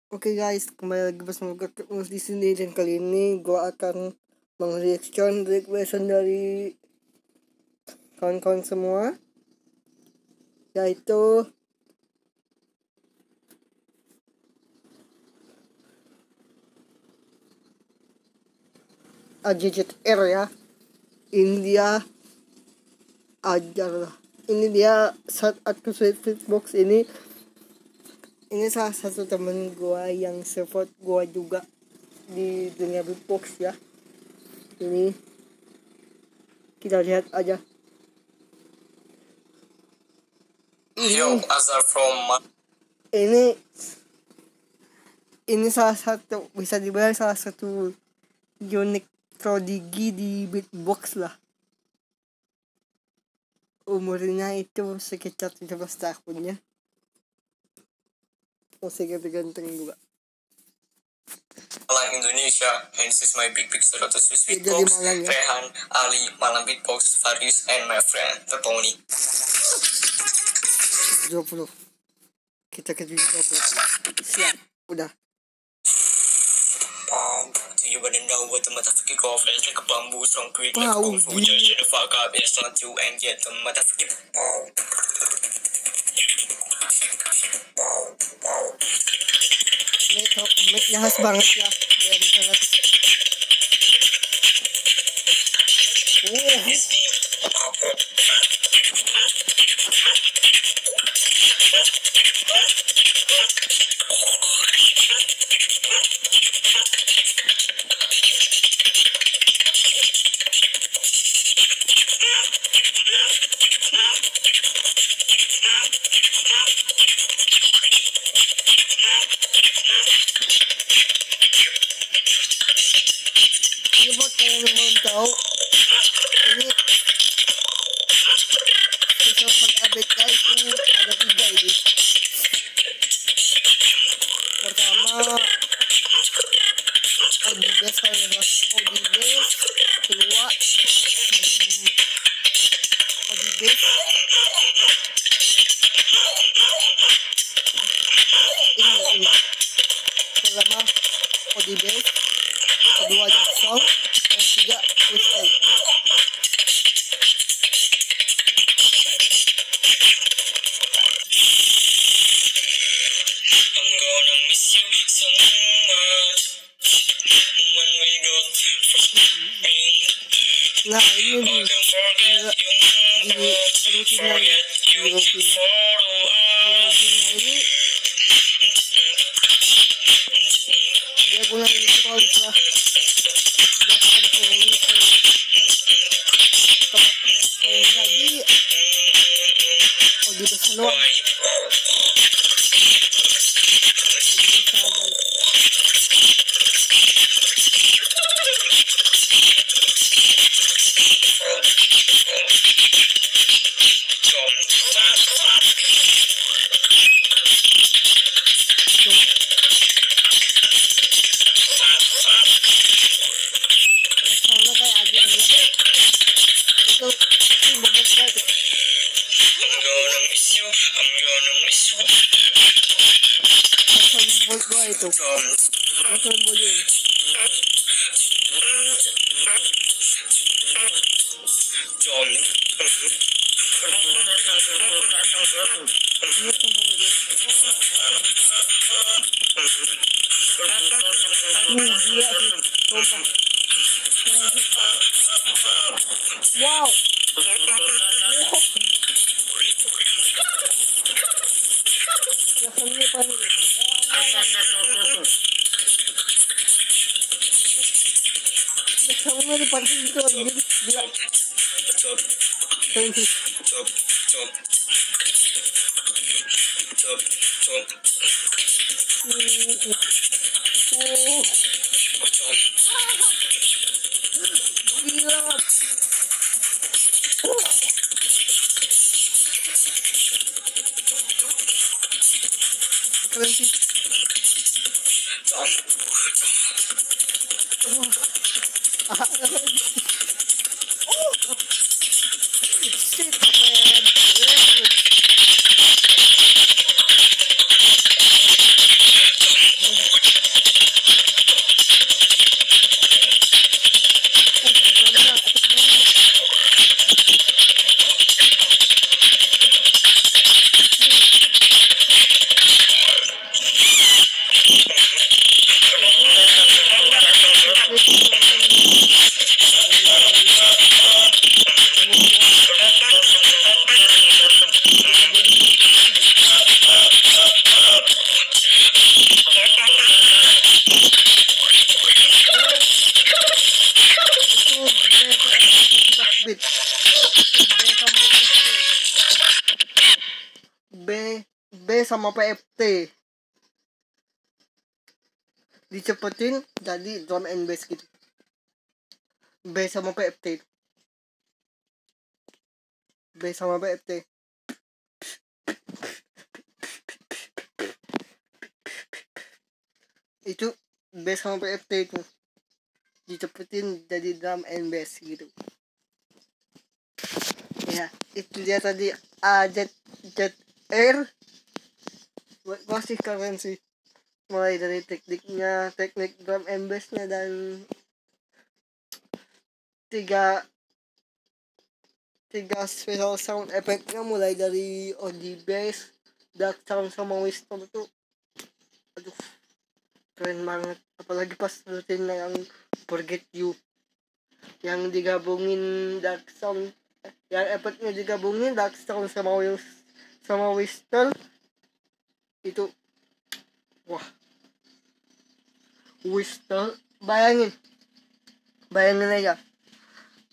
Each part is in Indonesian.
Oke guys, kembali lagi bersama gue Terus di sini, dan kali ini gue akan reaction dari kawan-kawan semua, yaitu AJZR ya. Ini dia ajar lah. Ini dia saat aku Fitbox ini salah satu temen gue yang support gue juga di dunia beatbox ya. Ini kita lihat aja. Yo, Azhar from ini salah satu, bisa dibilang salah satu unik prodigi di beatbox lah. Umurnya itu sekitar 13 tahunnya. Masih ganteng juga. Malang Indonesia, and this is my big picture of the Swiss Jadi Beatbox, Malang ya. Rehan, Ali, Malang Beatbox, Farius, and my friend, the Pony. 20. Kita ke 20. Siap, udah. You wouldn't know what the motherfucking girlfriend like a bamboo strong quick like Wow, kung fu judge the fuck up it's not you and yet the motherfucking Mic-nya khas banget ya. Dan sangat. Ini buat kalian yang belum tahu, ini filsafat ABK itu ada 3 ini. Pertama, Odibes kalau ya, Odibes. Kedua, Odibes. Ini. Pertama, Odibes. Kedua, Jackson. Dan ketiga, Crystal. Nah, ini di rutinnya ini dia guna ini kalau bisa tadi di besar itu makan volume. Wow. Kamu di parking itu gila. Gila. Keren sih. Shit, man. sama PFT dicepetin jadi drum and bass gitu. Bass sama PFT itu bass sama PFT itu dicepetin jadi drum and bass gitu ya. Itu dia tadi AZZR. Masih keren sih, mulai dari teknik drum and bassnya, dan tiga special sound effectnya mulai dari OD bass, dark sound sama whistle tuh aduh keren banget. Apalagi pas rutinnya yang Forget You yang digabungin dark sound, yang efeknya digabungin dark sound sama whistle itu wah. Whistle, bayangin aja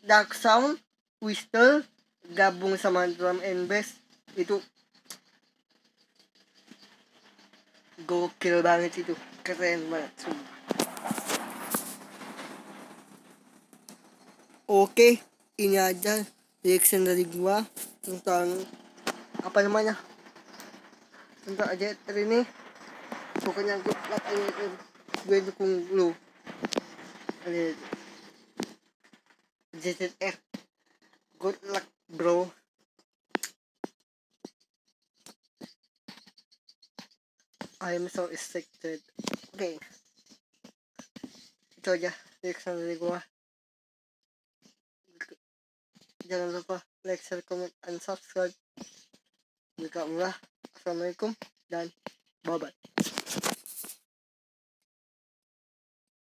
dark sound whistle gabung sama drum and bass itu gokil banget, itu keren banget sumpah. Oke, ini aja reaction dari gua tentang apa namanya, tentang AZR ini. Pokoknya gue dukung lu AZR. Good luck bro. I am so excited. Oke, itu aja reaction dari gua. Jangan lupa like, share, comment, and subscribe. Jika enggak, assalamualaikum dan bye bye.